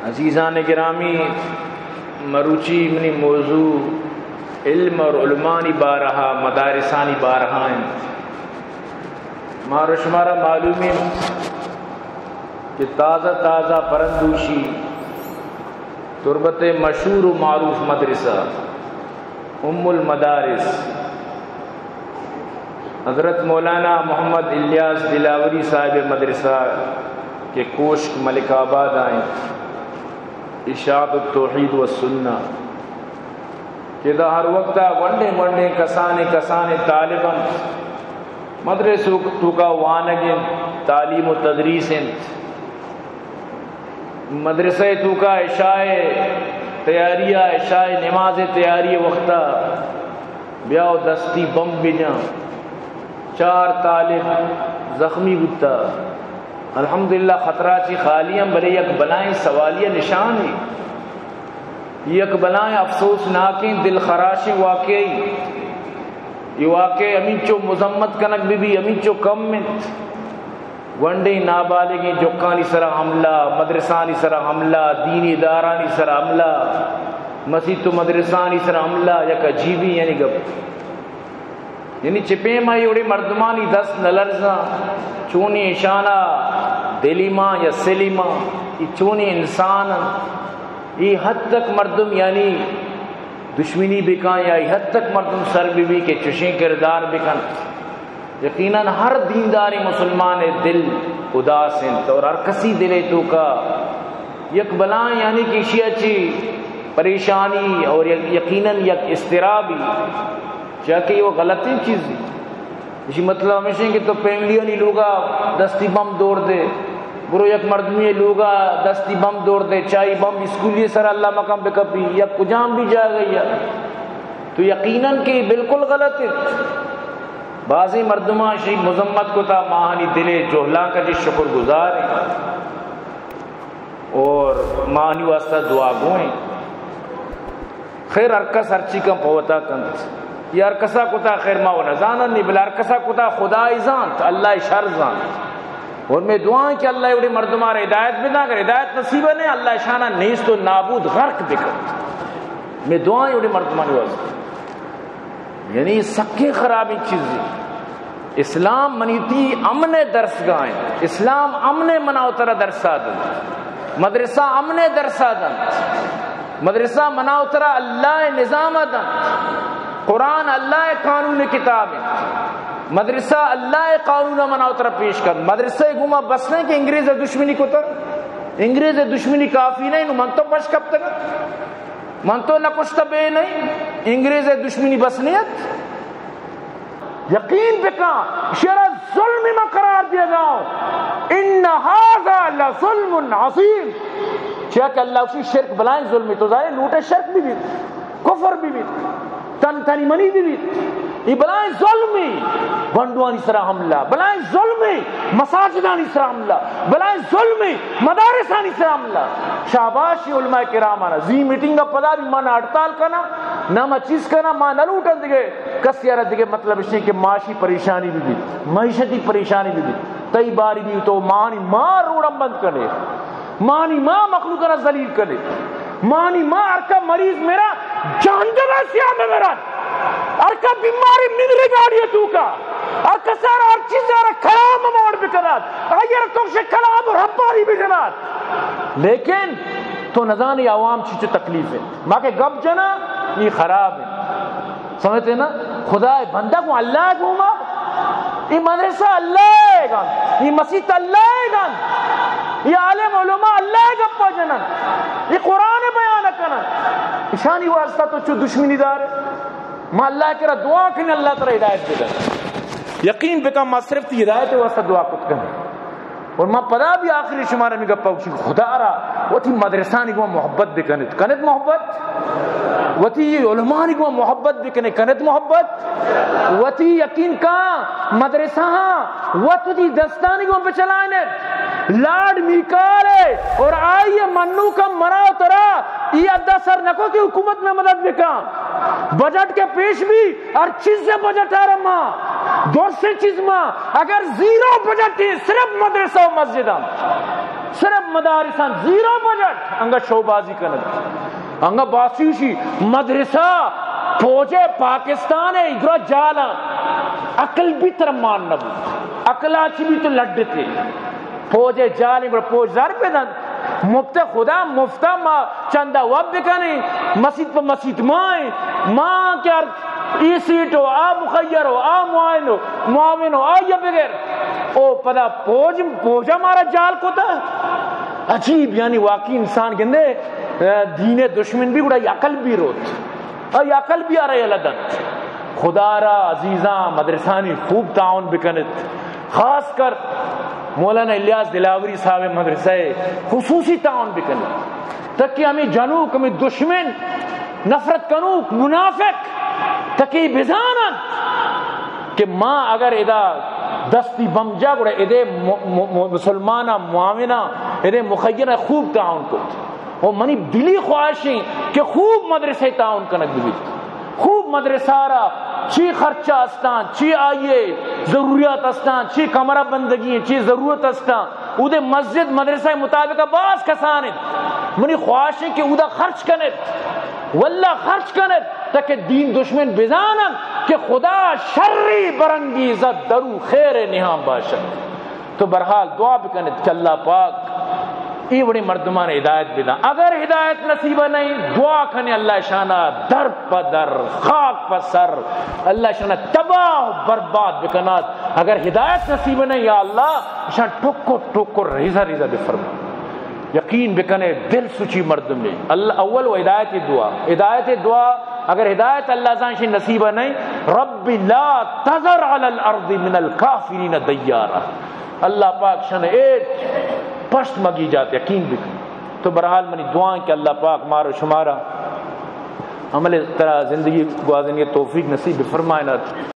عزیزان گرامی، مروچی منی موضوع علم اور علمانی بارہا مدارسانی بارہا ہیں. مارو شمارا معلوم ہے کہ تازہ تازہ پرندوشی تربت مشہور و معروف مدرسہ ام المدارس حضرت مولانا محمد الیاس دلاوری صاحب مدرسہ کے کوشک ملک آباد آئیں، اشاعت التوحید والسنہ کہ دا ہر وقت ونڈے کسانے طالباً مدرسوں تو کا وانگن تعلیم و تدریس مدرسہ تو کا عشاء تیاریہ عشاء نماز تیاری وقتا بیاو دستی بم بجاں 4 طالب زخمی بتا. الحمدللہ خطرہ چی خالیاں بلے یک بلائیں سوالیہ نشان ہے، یک بلائیں افسوس ناکیں دل خراشیں واقعی. یہ واقعی امینچو مذمت کنک بھی امینچو کم منت ونڈے نابالغیں جوکانی سرا حملہ، مدرسانی سرا حملہ، دینی ادارانی سرا حملہ، مسجد و مدرسانی سرا حملہ. یک عجیبی یعنی گپ یعنی چپے ماں یوڑے مردمانی دست نلرزاں چونی اشانہ دلی ماں یا سلی ماں یہ چونی انسان یہ حد تک مردم یعنی دشمنی بکاں یا یہ حد تک مردم سر بھی کہ چشیں کردار بکن. یقیناً ہر دینداری مسلمان دل اداس ہیں اور ہر کسی دلے تو کا یک بلائیں یعنی کسی اچھی پریشانی اور یقیناً یک استرابی چاہے وہ غلطی چیز ہے. اسی مطلب ہمیشہ کہ تو فیملیوں نہیں لوگا دستی بم دوڑ دے برو یک مردمی لوگا دستی بم دوڑ دے چاہی بم اسکولی سر اللہ مقام پہ کپی یا کجام بھی جا گئی تو یقیناً کہ بالکل غلط ہے. بعضی مردمان شی مذمت کو تا ماہانی دلے جوہلا کا جی شکر گزار ہیں اور ماہانی واسطہ دعا گوئیں. خیر ارکس ہرچی کا پوتا کنت یا ارکسا کتا خیر ما و نزانا نہیں بلا ارکسا کتا خدا زانت اللہ شر زانت. اور میں دعائیں کہ اللہ اڑے مردمار ہدایت بنا کر ہدایت نصیبہ نے اللہ شانہ نیست و نابود غرق بکر. میں دعائیں اڑے مردمان واسطہ یعنی سکے خرابی چیزیں. اسلام منیتی امن درس گاہیں، اسلام امن مناو ترہ درسا دن، مدرسہ امن درسا دن، مدرسہ مناو ترہ اللہ نظام دن، قرآن اللہ قانون کتاب ہے، مدرسہ اللہ قانون مناو ترہ پیش کر. مدرسہ گوما بس نہیں کہ انگریز دشمنی کو تر انگریز دشمنی کافی نہیں من تو پش کب تک من تو نہ کچھ تبے نہیں انگریز دشمنی بس نیت. یقین بکا شرع ظلم میں قرار دیا جاؤ ان ھذا لظلم عظیم. چاہے کہ اللہ اسی شرک بلائیں ظلم تو ظاہر لوٹے شرک بھی کفر بھی تنی منی بھی یہ بلائیں ظلمی بندوانی سرا حملہ، بلائیں ظلمی مساجدانی سرا حملہ، بلائیں ظلمی مدارسانی سرا حملہ. شاباشی علماء کرام آنا زی میٹنگ کا پدا بھی مانا ہڑتال کرنا نہ ما چیز کرنا ماں نہ لوٹن دیگے کس یارہ دیگے مطلب اس نے کہ معاشی پریشانی بھی معیشتی پریشانی بھی تئی باری بھی تو مانی ماں روڑم بند کرے، مانی ماں مخلوقنا ذلیل کرے، مانی ماں ارکا مریض میرا جہنم سیاہ میں میرا ارکا بیماری مدری گاڑی ہے تو کا ارکا سارا ہر چیز سارا کلام موڑ بکنات اگر تو سے کلام رباری بکنات. لیکن تو نظانی عوام چیز تکلیف ہے ماں کے گب جنا یہ خراب ہے. سمجھتے نا خدا بندہ کو اللہ گھوما یہ مدرسہ اللہ گا یہ مسجد اللہ گا یہ عالم علماء اللہ گپا جنن یہ قرآن بیان کنن اشانی واسطہ تو چو دشمنی دار ہے. ماں اللہ کرا دعا کرنے اللہ تعالی ہدایت دے دے. یقین بکا ماں صرف تی ہدایت واسطہ دعا کت کرنے اور ماں پدا بھی آخری شمارہ میں گپا اچھی خدا رہا وہ تھی مدرسانی کو محبت بکنت کنت محبت وہ تھی علمانی کو محبت بکنے کنت محبت وہ تھی یقین کا مدرسہ وہ تھی دستانی کو بچلائنے لاڈ میکارے اور آئیے منو کا مراؤ ترا یہ ادھا سر نکو کہ حکومت میں مدد بکا بجٹ کے پیش بھی ہر چیز سے بجٹ آ رہا ماں دوسری چیز ماں اگر زیرو بجٹ ہے صرف مدرسہ و مسجد صرف مدارسان زیرو بجٹ انگا شوبازی کند انگا باسیوشی مدرسہ فوج پاکستان ہے ادھر جالا عقل بھی ترمان نبو عقلا چی بھی تو لڑتے فوج جالی بڑا فوج زار پہ دن مفت خدا مفتہ ما چندہ وب بکنے مسجد پہ مسجد مائیں ماں کیا ای سیٹ ہو آ مخیر ہو آ معاون ہو آ یا بغیر او پدا پوجا مارا جال کو تا عجیب یعنی واقعی انسان کہندے دین دشمن بھی بڑا عقل بھی روت اور عقل بھی آ رہی ہے لدن خدا را عزیزاں مدرسانی خوب تعاون بکنت خاص کر مولانا الیاس دلاوری صاحب مدرسہ خصوصی تعاون بکنت تاکہ ہمیں جنوک ہمیں دشمن نفرت کنوک منافق تکی بزانت کہ ماں اگر ادا دستی بمجا گڑا ادے مسلمانہ معاونہ ادے مخیرہ خوب تعاون کو وہ منی دلی خواہشیں کہ خوب مدرسے تعاون کنک بھی خوب مدرسہ را چی خرچہ استان چی آئیے ضروریات استان چی کمرہ بندگی چی ضرورت استان او دے مسجد مدرسہ مطابق باز کسانت منی خواہشیں کہ او دا خرچ کنت واللہ خرچ کنت تاکہ دین دشمن بزانت کہ خدا شری برنگیزت درو خیر نہاں باشد تو برحال دعا بکنت کہ اللہ پاک یہ بڑی مردمان ہدایت بدا اگر ہدایت نصیبہ نہیں دعا کھنے اللہ شانہ در پدر خاک پسر اللہ شانہ تباہ برباد بکنات اگر ہدایت نصیبہ نہیں یا اللہ شانہ ٹکو ریزہ بے فرما یقین بکنے دل سچی مردم میں اللہ اول و ہدایت دعا اگر ہدایت اللہ زانشی نصیبہ نہیں رب لا تذر علی الارض من الکافرین دیارہ اللہ پاک شانہ ایک پشت مگی جاتے یقین بکن تو برحال منی دعائیں کہ اللہ پاک مارو شمارا عمل طرح زندگی گوازنی توفیق نصیب فرمائے